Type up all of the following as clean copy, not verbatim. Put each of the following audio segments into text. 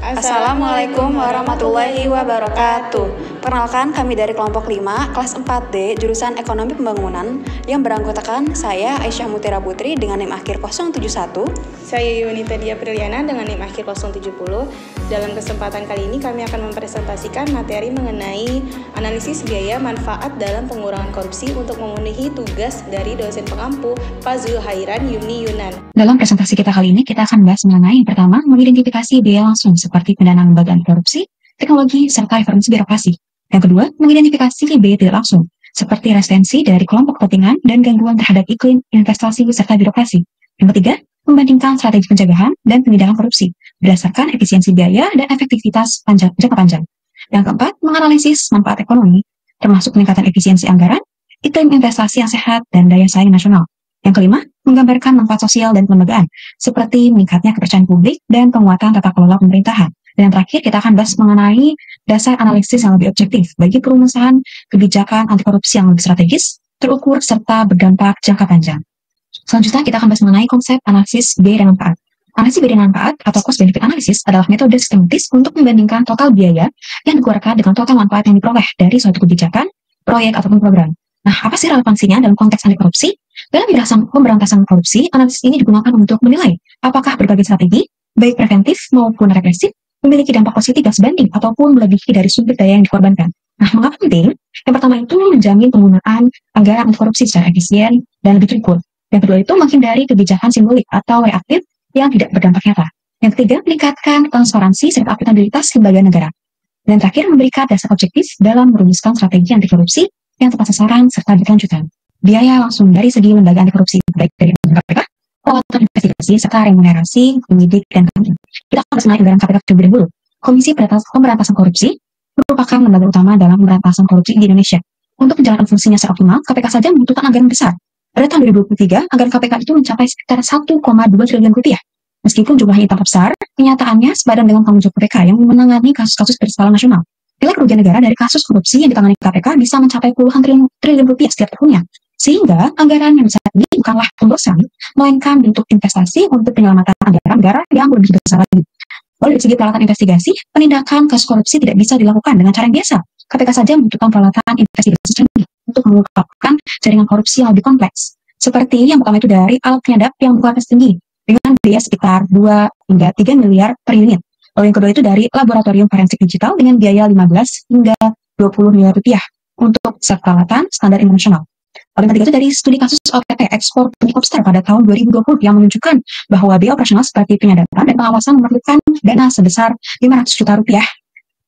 Assalamualaikum warahmatullahi wabarakatuh. Perkenalkan, kami dari kelompok 5, kelas 4D, jurusan Ekonomi Pembangunan, yang beranggotakan saya Aisyah Mutira Putri dengan NIM akhir 071. Saya Yunita Dia Priliana dengan NIM akhir 070. Dalam kesempatan kali ini kami akan mempresentasikan materi mengenai analisis biaya manfaat dalam pengurangan korupsi untuk memenuhi tugas dari dosen pengampu Pak Zulhairan Yumni Yunan. Dalam presentasi kita kali ini, kita akan bahas mengenai yang pertama, mengidentifikasi biaya langsung seperti pendanaan lembaga anti korupsi, teknologi, serta reformasi birokrasi. Yang kedua, mengidentifikasi biaya tidak langsung, seperti resistensi dari kelompok kepentingan dan gangguan terhadap iklim investasi serta birokrasi. Yang ketiga, membandingkan strategi pencegahan dan penindakan korupsi berdasarkan efisiensi biaya dan efektivitas jangka panjang. Yang keempat, menganalisis manfaat ekonomi, termasuk peningkatan efisiensi anggaran, iklim investasi yang sehat, dan daya saing nasional. Yang kelima, menggambarkan manfaat sosial dan kelembagaan, seperti meningkatnya kepercayaan publik dan penguatan tata kelola pemerintahan. Dan yang terakhir, kita akan bahas mengenai dasar analisis yang lebih objektif bagi perumusan kebijakan anti korupsi yang lebih strategis, terukur, serta berdampak jangka panjang. Selanjutnya, kita akan bahas mengenai konsep analisis biaya dan manfaat. Analisis biaya dan manfaat atau cost benefit analysis adalah metode sistematis untuk membandingkan total biaya yang dikeluarkan dengan total manfaat yang diperoleh dari suatu kebijakan, proyek, ataupun program. Nah, apa sih relevansinya dalam konteks anti korupsi? Dalam bidang pemberantasan korupsi, analisis ini digunakan untuk menilai apakah berbagai strategi, baik preventif maupun represif, memiliki dampak positif yang sebanding ataupun melebihi dari sumber daya yang dikorbankan. Nah, mengapa penting? Yang pertama itu menjamin penggunaan anggaran anti korupsi secara efisien dan lebih terukur. Yang kedua itu menghindari kebijakan simbolik atau reaktif yang tidak berdampak nyata. Yang ketiga, meningkatkan transparansi serta akuntabilitas lembaga negara. Dan terakhir, memberikan dasar objektif dalam merumuskan strategi anti korupsi yang tepat sasaran serta berkelanjutan. Biaya langsung dari segi lembaga anti korupsi, baik dari KPK, perawatan investigasi, serta remunerasi, penyidik, dan penyidik. Kita akan bahas mengenai anggaran KPK terlebih dahulu. Komisi Pemberantasan Korupsi merupakan lembaga utama dalam pemberantasan korupsi di Indonesia. Untuk menjalankan fungsinya secara optimal, KPK saja membutuhkan anggaran besar. Pada tahun 2023, anggaran KPK itu mencapai sekitar 1,2 triliun rupiah. Meskipun jumlahnya tak besar, kenyataannya sepadan dengan tanggung jawab KPK yang menangani kasus-kasus berskala nasional. Nilai kerugian negara dari kasus korupsi yang ditangani KPK bisa mencapai puluhan triliun rupiah setiap tahunnya. Sehingga anggaran yang besar ini bukanlah pembosan, melainkan bentuk investasi untuk penyelamatan anggaran negara yang lebih besar lagi. Lalu dari segi peralatan investigasi, penindakan kasus korupsi tidak bisa dilakukan dengan cara yang biasa. KPK saja membutuhkan peralatan investigasi canggih untuk mengungkapkan jaringan korupsi yang lebih kompleks. Seperti yang pertama itu dari alat penyadap yang berkualitas tinggi dengan biaya sekitar 2 hingga 3 miliar per unit. Lalu yang kedua itu dari laboratorium forensik digital dengan biaya 15 hingga 20 miliar rupiah untuk peralatan standar internasional. Lalu yang ketiga itu dari studi kasus OTT ekspor benih lobster pada tahun 2020 yang menunjukkan bahwa biaya operasional seperti penyadapan dan pengawasan memerlukan dana sebesar 500 juta rupiah,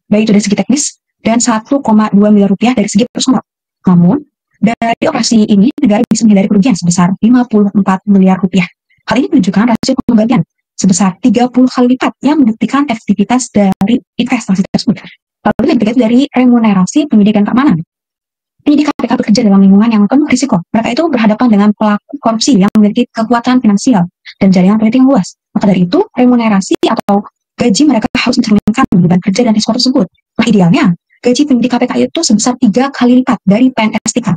baik itu dari segi teknis dan 1,2 miliar rupiah dari segi personal. Namun, dari operasi ini negara bisa menghindari kerugian sebesar 54 miliar rupiah. Hal ini menunjukkan rasio pembagian sebesar 30 kali lipat yang membuktikan efektivitas dari investasi tersebut. Lalu yang ketiga itu dari remunerasi penyidik dan keamanan. Penyidik KPK bekerja dalam lingkungan yang penuh risiko. Mereka itu berhadapan dengan pelaku korupsi yang memiliki kekuatan finansial dan jaringan politik yang luas. Maka dari itu, remunerasi atau gaji mereka harus mencerminkan beban kerja dan risiko tersebut. Nah, idealnya, gaji penyidik KPK itu sebesar 3 kali lipat dari PNS tingkat.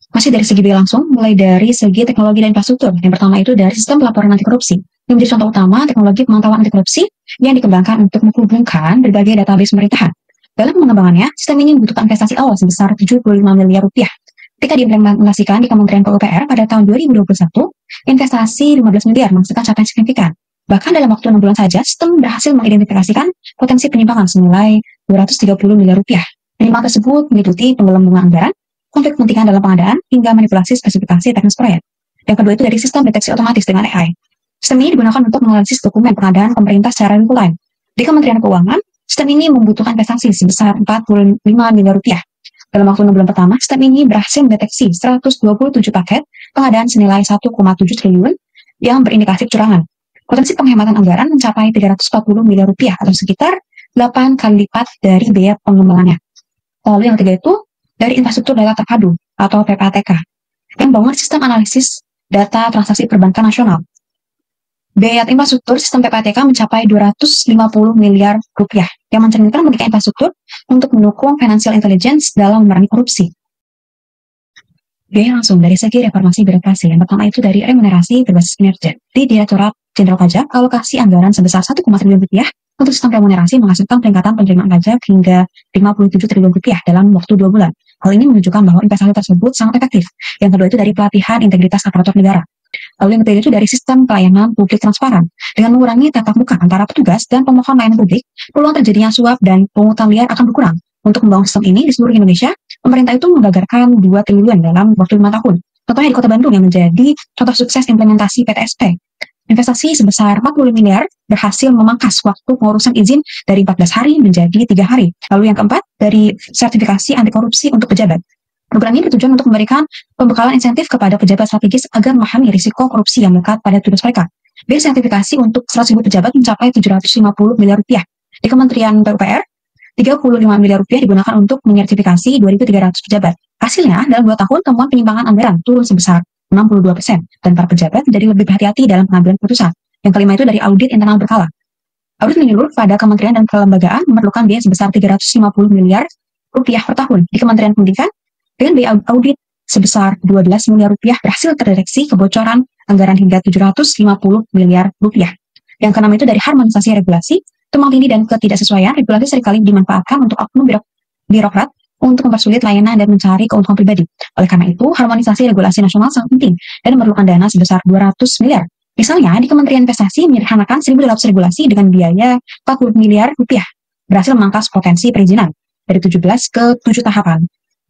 Masih dari segi biaya langsung, mulai dari segi teknologi dan infrastruktur. Yang pertama itu dari sistem pelaporan anti korupsi. Yang menjadi contoh utama teknologi pemantauan anti korupsi yang dikembangkan untuk menghubungkan berbagai database pemerintahan. Dalam pengembangannya, sistem ini membutuhkan investasi awal sebesar 75 miliar rupiah. Ketika diimplementasikan di Kementerian PUPR pada tahun 2021, investasi 15 miliar menghasilkan capaian signifikan. Bahkan dalam waktu 6 bulan saja, sistem berhasil mengidentifikasikan potensi penyimpangan senilai 230 miliar rupiah. Penyimpangan tersebut meliputi penggelembungan anggaran, konflik kepentingan dalam pengadaan, hingga manipulasi spesifikasi teknis proyek. Yang kedua itu dari sistem deteksi otomatis dengan AI. Sistem ini digunakan untuk menganalisis dokumen pengadaan pemerintah secara real time. Di Kementerian Keuangan, sistem ini membutuhkan investasi sebesar 45 miliar rupiah. Dalam waktu 6 bulan pertama, sistem ini berhasil mendeteksi 127 paket pengadaan senilai 1,7 triliun yang berindikasi kecurangan. Potensi penghematan anggaran mencapai 340 miliar rupiah atau sekitar 8 kali lipat dari biaya pengembangannya. Lalu yang ketiga itu dari infrastruktur data terpadu atau PPATK yang membangun sistem analisis data transaksi perbankan nasional. Biaya infrastruktur sistem PPATK mencapai 250 miliar rupiah yang mencerminkan memiliki infrastruktur untuk mendukung financial intelligence dalam memerangi korupsi. Biaya langsung dari segi reformasi birokrasi. Yang pertama itu dari remunerasi berbasis kinerja. Di Direktorat Jenderal Pajak, alokasi anggaran sebesar 1,1 triliun rupiah untuk sistem remunerasi menghasilkan peningkatan penerimaan pajak hingga 57 triliun rupiah dalam waktu 2 bulan. Hal ini menunjukkan bahwa investasi tersebut sangat efektif. Yang kedua itu dari pelatihan integritas aparatur negara. Lalu yang ketiga itu dari sistem pelayanan publik transparan. Dengan mengurangi tatap muka antara petugas dan pemohon layanan publik, peluang terjadinya suap dan pungutan liar akan berkurang. Untuk membangun sistem ini di seluruh Indonesia, pemerintah itu menganggarkan 2 triliun dalam waktu 5 tahun. Contohnya di Kota Bandung yang menjadi contoh sukses implementasi PTSP. Investasi sebesar 40 miliar berhasil memangkas waktu pengurusan izin dari 14 hari menjadi 3 hari. Lalu yang keempat, dari sertifikasi anti korupsi untuk pejabat. Program ini bertujuan untuk memberikan pembekalan insentif kepada pejabat strategis agar memahami risiko korupsi yang melekat pada tugas mereka. Biaya sertifikasi untuk 100.000 pejabat mencapai 750 miliar rupiah. Di Kementerian PUPR, 35 miliar rupiah digunakan untuk menyertifikasi 2.300 pejabat. Hasilnya, dalam 2 tahun, temuan penyimpangan anggaran turun sebesar 62%, dan para pejabat menjadi lebih berhati-hati dalam pengambilan keputusan. Yang kelima itu dari audit internal berkala. Audit menyeluruh pada kementerian dan kelembagaan memerlukan biaya sebesar 350 miliar rupiah per tahun. Di Kementerian Pendidikan, dengan biaya audit sebesar 12 miliar rupiah berhasil terdeteksi kebocoran anggaran hingga 750 miliar rupiah. Yang keenam itu dari harmonisasi regulasi, tumpang tindih dan ketidaksesuaian regulasi seringkali dimanfaatkan untuk oknum birokrat untuk mempersulit layanan dan mencari keuntungan pribadi. Oleh karena itu, harmonisasi regulasi nasional sangat penting dan memerlukan dana sebesar 200 miliar. Misalnya, di Kementerian Investasi menyederhanakan 1.200 regulasi dengan biaya 40 miliar rupiah, berhasil memangkas potensi perizinan dari 17 ke 7 tahapan.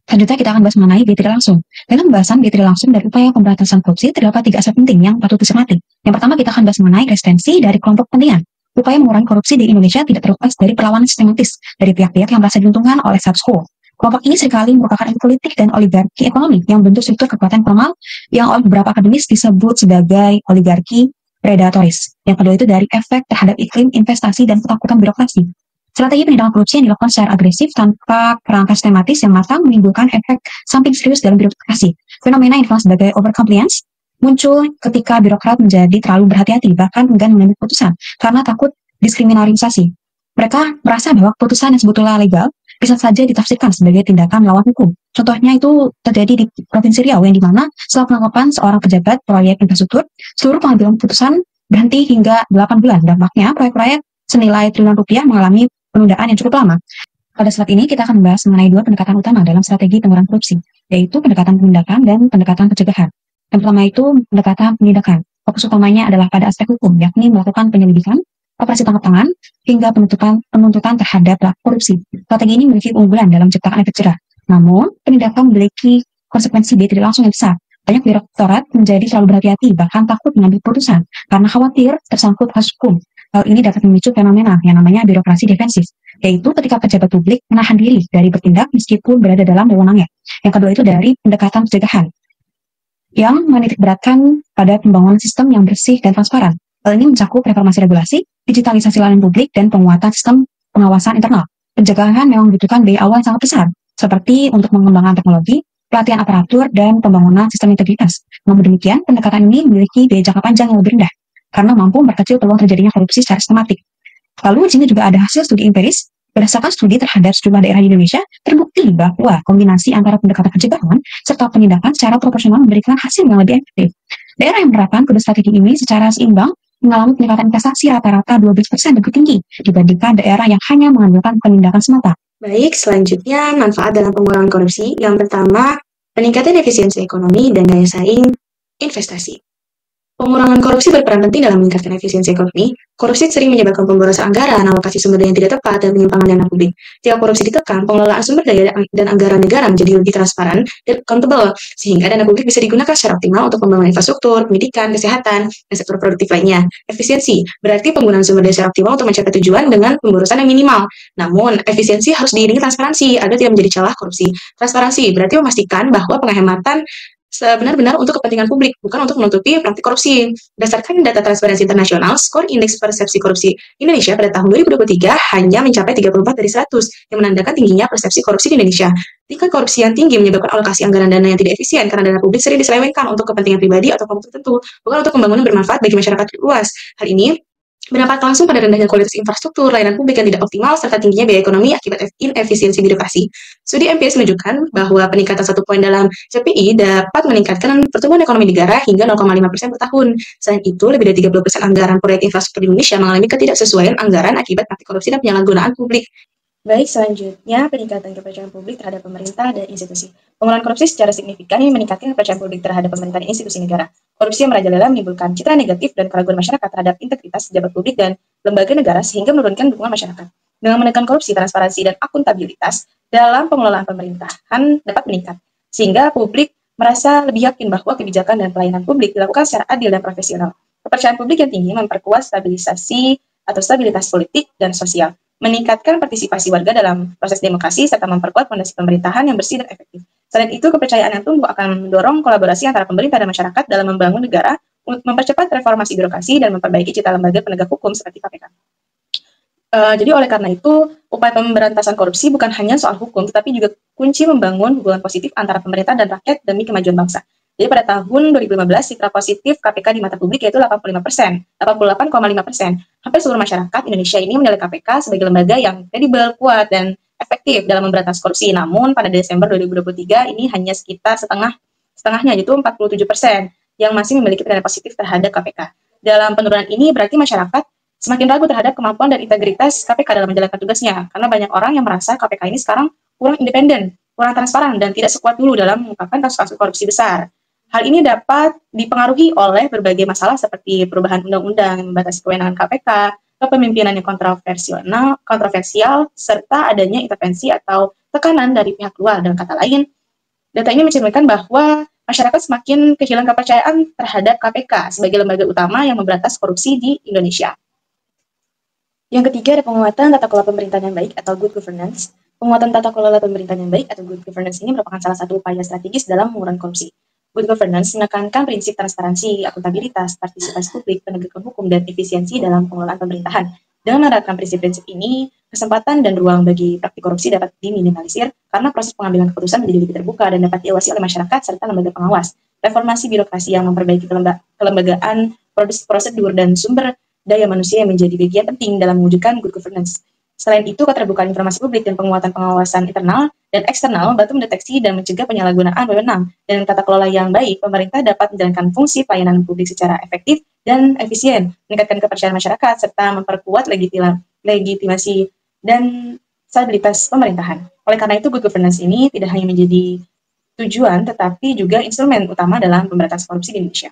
Selanjutnya kita akan bahas mengenai biaya tidak langsung. Dalam pembahasan biaya tidak langsung dari upaya pemberantasan korupsi terdapat 3 aspek penting yang patut dicermati. Yang pertama kita akan bahas mengenai resistensi dari kelompok kepentingan. Upaya mengurangi korupsi di Indonesia tidak terlepas dari perlawanan sistematis dari pihak-pihak yang merasa diuntungkan oleh status quo. Kelompok ini seringkali merupakan elit politik dan oligarki ekonomi yang bentuk struktur kekuatan formal yang oleh beberapa akademis disebut sebagai oligarki predatoris. Yang kedua itu dari efek terhadap iklim investasi dan ketakutan birokrasi. Strategi penindakan korupsi yang dilakukan secara agresif tanpa kerangka sistematis yang matang menimbulkan efek samping serius dalam birokrasi. Fenomena yang dikenal sebagai overcompliance muncul ketika birokrat menjadi terlalu berhati-hati bahkan enggan mengambil keputusan karena takut diskriminalisasi. Mereka merasa bahwa keputusan yang sebetulnya legal bisa saja ditafsirkan sebagai tindakan melawan hukum. Contohnya itu terjadi di Provinsi Riau yang dimana setelah penangkapan seorang pejabat proyek infrastruktur, seluruh pengambilan keputusan berhenti hingga 8 bulan. Dampaknya proyek-proyek senilai triliunan rupiah mengalami penundaan yang cukup lama. Pada saat ini kita akan membahas mengenai 2 pendekatan utama dalam strategi pengurangan korupsi, yaitu pendekatan penindakan dan pendekatan pencegahan. Yang pertama itu pendekatan penindakan. Fokus utamanya adalah pada aspek hukum, yakni melakukan penyelidikan, operasi tangkap tangan, hingga penuntutan terhadap pelaku korupsi. Strategi ini memiliki keunggulan dalam menciptakan efek jerah. Namun, penindakan memiliki konsekuensi biaya tidak langsung yang besar. Banyak birokrat menjadi selalu berhati-hati, bahkan takut mengambil keputusan, karena khawatir tersangkut kasus hukum. Hal ini dapat memicu fenomena yang namanya birokrasi defensif, yaitu ketika pejabat publik menahan diri dari bertindak meskipun berada dalam wewenangnya. Yang kedua itu dari pendekatan pencegahan, yang menitikberatkan pada pembangunan sistem yang bersih dan transparan. Hal ini mencakup reformasi regulasi, digitalisasi layanan publik, dan penguatan sistem pengawasan internal. Pencegahan memang membutuhkan biaya awal yang sangat besar, seperti untuk mengembangkan teknologi, pelatihan aparatur, dan pembangunan sistem integritas. Namun demikian, pendekatan ini memiliki biaya jangka panjang yang lebih rendah, karena mampu memperkecil peluang terjadinya korupsi secara sistematik. Lalu di sini juga ada hasil studi empiris. Berdasarkan studi terhadap sejumlah daerah di Indonesia, terbukti bahwa kombinasi antara pendekatan pencegahan serta penindakan secara proporsional memberikan hasil yang lebih efektif. Daerah yang menerapkan kedua strategi ini secara seimbang mengalami peningkatan investasi rata-rata 12% lebih tinggi dibandingkan daerah yang hanya mengandalkan penindakan semata. Baik, selanjutnya manfaat dalam pengurangan korupsi. Yang pertama, peningkatan efisiensi ekonomi dan daya saing investasi. Pengurangan korupsi berperan penting dalam meningkatkan efisiensi ekonomi. Korupsi sering menyebabkan pemborosan anggaran, alokasi sumber daya yang tidak tepat, dan penyimpangan dana publik. Jika korupsi ditekan, pengelolaan sumber daya dan anggaran negara menjadi lebih transparan dan accountable, sehingga dana publik bisa digunakan secara optimal untuk pembangunan infrastruktur, pendidikan, kesehatan, dan sektor produktif lainnya. Efisiensi berarti penggunaan sumber daya secara optimal untuk mencapai tujuan dengan pemborosan yang minimal. Namun, efisiensi harus diiringi transparansi agar tidak menjadi celah korupsi. Transparansi berarti memastikan bahwa penghematan benar-benar untuk kepentingan publik, bukan untuk menutupi praktik korupsi. Berdasarkan data Transparansi Internasional, skor indeks persepsi korupsi Indonesia pada tahun 2023 hanya mencapai 34 dari 100, yang menandakan tingginya persepsi korupsi di Indonesia. Tingkat korupsi yang tinggi menyebabkan alokasi anggaran dana yang tidak efisien karena dana publik sering diselewengkan untuk kepentingan pribadi atau kelompok tertentu, bukan untuk pembangunan bermanfaat bagi masyarakat luas. Hal ini berdampak langsung pada rendahnya kualitas infrastruktur, layanan publik yang tidak optimal, serta tingginya biaya ekonomi akibat inefisiensi birokrasi. Studi empiris menunjukkan bahwa peningkatan 1 poin dalam CPI dapat meningkatkan pertumbuhan ekonomi negara hingga 0,5% per tahun. Selain itu, lebih dari 30% anggaran proyek infrastruktur di Indonesia mengalami ketidaksesuaian anggaran akibat praktik korupsi dan penyalahgunaan publik. Baik, selanjutnya peningkatan kepercayaan publik terhadap pemerintah dan institusi. Pengurangan korupsi secara signifikan yang meningkatkan kepercayaan publik terhadap pemerintah dan institusi negara. Korupsi yang merajalela menimbulkan citra negatif dan keraguan masyarakat terhadap integritas pejabat publik dan lembaga negara sehingga menurunkan dukungan masyarakat. Dengan menekan korupsi, transparansi, dan akuntabilitas dalam pengelolaan pemerintahan dapat meningkat, sehingga publik merasa lebih yakin bahwa kebijakan dan pelayanan publik dilakukan secara adil dan profesional. Kepercayaan publik yang tinggi memperkuat stabilitas politik dan sosial, meningkatkan partisipasi warga dalam proses demokrasi, serta memperkuat fondasi pemerintahan yang bersih dan efektif. Selain itu, kepercayaan yang tumbuh akan mendorong kolaborasi antara pemerintah dan masyarakat dalam membangun negara, mempercepat reformasi birokrasi, dan memperbaiki citra lembaga penegak hukum seperti KPK. Jadi oleh karena itu, upaya pemberantasan korupsi bukan hanya soal hukum, tetapi juga kunci membangun hubungan positif antara pemerintah dan rakyat demi kemajuan bangsa. Jadi pada tahun 2015, citra positif KPK di mata publik yaitu 85%, 88,5%. Hampir seluruh masyarakat Indonesia ini menilai KPK sebagai lembaga yang kredibel, kuat, dan efektif dalam memberantas korupsi. Namun pada Desember 2023 ini hanya sekitar setengahnya, yaitu 47% yang masih memiliki penilaian positif terhadap KPK. Dalam penurunan ini berarti masyarakat semakin ragu terhadap kemampuan dan integritas KPK dalam menjalankan tugasnya, karena banyak orang yang merasa KPK ini sekarang kurang independen, kurang transparan, dan tidak sekuat dulu dalam mengungkapkan kasus-kasus korupsi besar. Hal ini dapat dipengaruhi oleh berbagai masalah seperti perubahan undang-undang yang membatasi kewenangan KPK, kepemimpinan yang kontroversial, serta adanya intervensi atau tekanan dari pihak luar. Dengan kata lain, data ini mencerminkan bahwa masyarakat semakin kehilangan kepercayaan terhadap KPK sebagai lembaga utama yang memberantas korupsi di Indonesia. Yang ketiga ada penguatan tata kelola pemerintahan yang baik atau good governance. Penguatan tata kelola pemerintahan yang baik atau good governance ini merupakan salah satu upaya strategis dalam mengurangi korupsi. Good governance menekankan prinsip transparansi, akuntabilitas, partisipasi publik, penegakan hukum, dan efisiensi dalam pengelolaan pemerintahan. Dengan menerapkan prinsip-prinsip ini, kesempatan dan ruang bagi praktik korupsi dapat diminimalisir karena proses pengambilan keputusan menjadi lebih terbuka dan dapat diawasi oleh masyarakat serta lembaga pengawas. Reformasi birokrasi yang memperbaiki kelembagaan, prosedur, dan sumber daya manusia yang menjadi bagian penting dalam mewujudkan good governance. Selain itu, keterbukaan informasi publik dan penguatan pengawasan internal dan eksternal membantu mendeteksi dan mencegah penyalahgunaan wewenang. Dan tata kelola yang baik, pemerintah dapat menjalankan fungsi pelayanan publik secara efektif dan efisien, meningkatkan kepercayaan masyarakat, serta memperkuat legitimasi dan stabilitas pemerintahan. Oleh karena itu, good governance ini tidak hanya menjadi tujuan, tetapi juga instrumen utama dalam pemberantasan korupsi di Indonesia.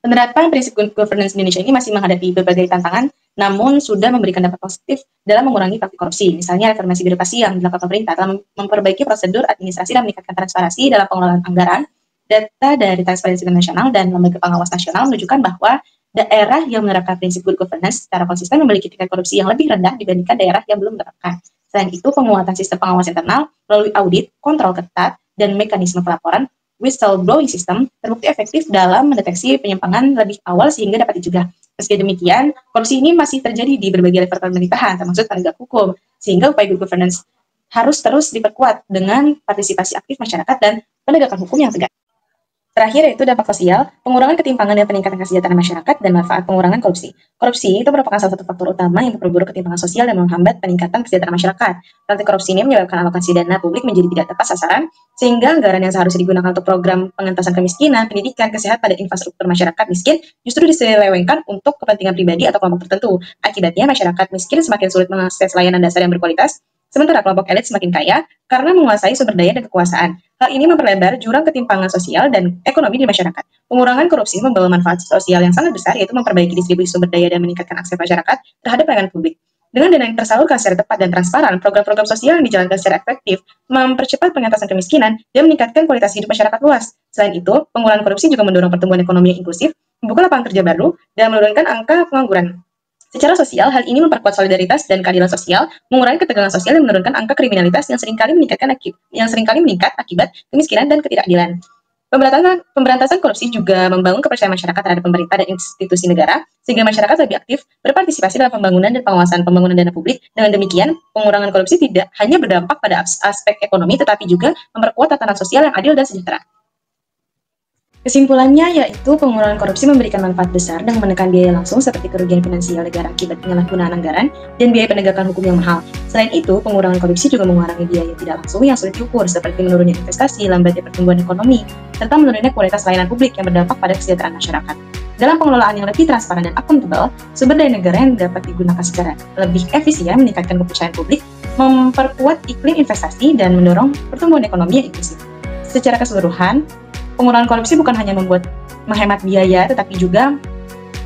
Penerapan prinsip good governance di Indonesia ini masih menghadapi berbagai tantangan, namun sudah memberikan dampak positif dalam mengurangi praktik korupsi. Misalnya, reformasi birokrasi yang dilakukan pemerintah telah memperbaiki prosedur administrasi dan meningkatkan transparansi dalam pengelolaan anggaran. Data dari Transparansi Internasional dan Lembaga Pengawas Nasional menunjukkan bahwa daerah yang menerapkan prinsip good governance secara konsisten memiliki tingkat korupsi yang lebih rendah dibandingkan daerah yang belum menerapkan. Selain itu, penguatan sistem pengawas internal melalui audit, kontrol ketat, dan mekanisme pelaporan whistleblowing system terbukti efektif dalam mendeteksi penyimpangan lebih awal sehingga dapat dicegah. Meski demikian, korupsi ini masih terjadi di berbagai level pemerintahan, termasuk penegak hukum, sehingga upaya good governance harus terus diperkuat dengan partisipasi aktif masyarakat dan penegakan hukum yang tegas. Terakhir yaitu dampak sosial, pengurangan ketimpangan dan peningkatan kesejahteraan masyarakat dan manfaat pengurangan korupsi. Korupsi itu merupakan salah satu faktor utama yang memperburuk ketimpangan sosial dan menghambat peningkatan kesejahteraan masyarakat. Praktik korupsi ini menyebabkan alokasi dana publik menjadi tidak tepat sasaran, sehingga anggaran yang seharusnya digunakan untuk program pengentasan kemiskinan, pendidikan, kesehatan, dan infrastruktur masyarakat miskin justru diselewengkan untuk kepentingan pribadi atau kelompok tertentu. Akibatnya, masyarakat miskin semakin sulit mengakses layanan dasar yang berkualitas, sementara kelompok elit semakin kaya karena menguasai sumber daya dan kekuasaan. Hal ini memperlebar jurang ketimpangan sosial dan ekonomi di masyarakat. Pengurangan korupsi membawa manfaat sosial yang sangat besar, yaitu memperbaiki distribusi sumber daya dan meningkatkan akses masyarakat terhadap pelayanan publik. Dengan dana yang tersalurkan secara tepat dan transparan, program-program sosial yang dijalankan secara efektif mempercepat pengentasan kemiskinan dan meningkatkan kualitas hidup masyarakat luas. Selain itu, pengurangan korupsi juga mendorong pertumbuhan ekonomi yang inklusif, membuka lapangan kerja baru, dan menurunkan angka pengangguran. Secara sosial, hal ini memperkuat solidaritas dan keadilan sosial, mengurangi ketegangan sosial dan menurunkan angka kriminalitas yang seringkali meningkat akibat kemiskinan dan ketidakadilan. Pemberantasan korupsi juga membangun kepercayaan masyarakat terhadap pemerintah dan institusi negara, sehingga masyarakat lebih aktif berpartisipasi dalam pembangunan dan pengawasan pembangunan dana publik. Dengan demikian, pengurangan korupsi tidak hanya berdampak pada aspek ekonomi, tetapi juga memperkuat tatanan sosial yang adil dan sejahtera. Kesimpulannya yaitu pengurangan korupsi memberikan manfaat besar dengan menekan biaya langsung seperti kerugian finansial negara akibat penyalahgunaan anggaran dan biaya penegakan hukum yang mahal. Selain itu, pengurangan korupsi juga mengurangi biaya tidak langsung yang sulit diukur seperti menurunnya investasi, lambatnya pertumbuhan ekonomi, serta menurunnya kualitas layanan publik yang berdampak pada kesejahteraan masyarakat. Dalam pengelolaan yang lebih transparan dan akuntabel, sumber daya negara yang dapat digunakan secara lebih efisien meningkatkan kepercayaan publik, memperkuat iklim investasi, dan mendorong pertumbuhan ekonomi yang inklusif. Secara keseluruhan, pengurangan korupsi bukan hanya menghemat biaya, tetapi juga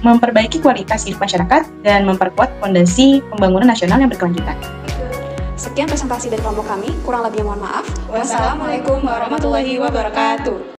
memperbaiki kualitas hidup masyarakat dan memperkuat fondasi pembangunan nasional yang berkelanjutan. Sekian presentasi dari kelompok kami, kurang lebihnya mohon maaf. Wassalamualaikum warahmatullahi wabarakatuh.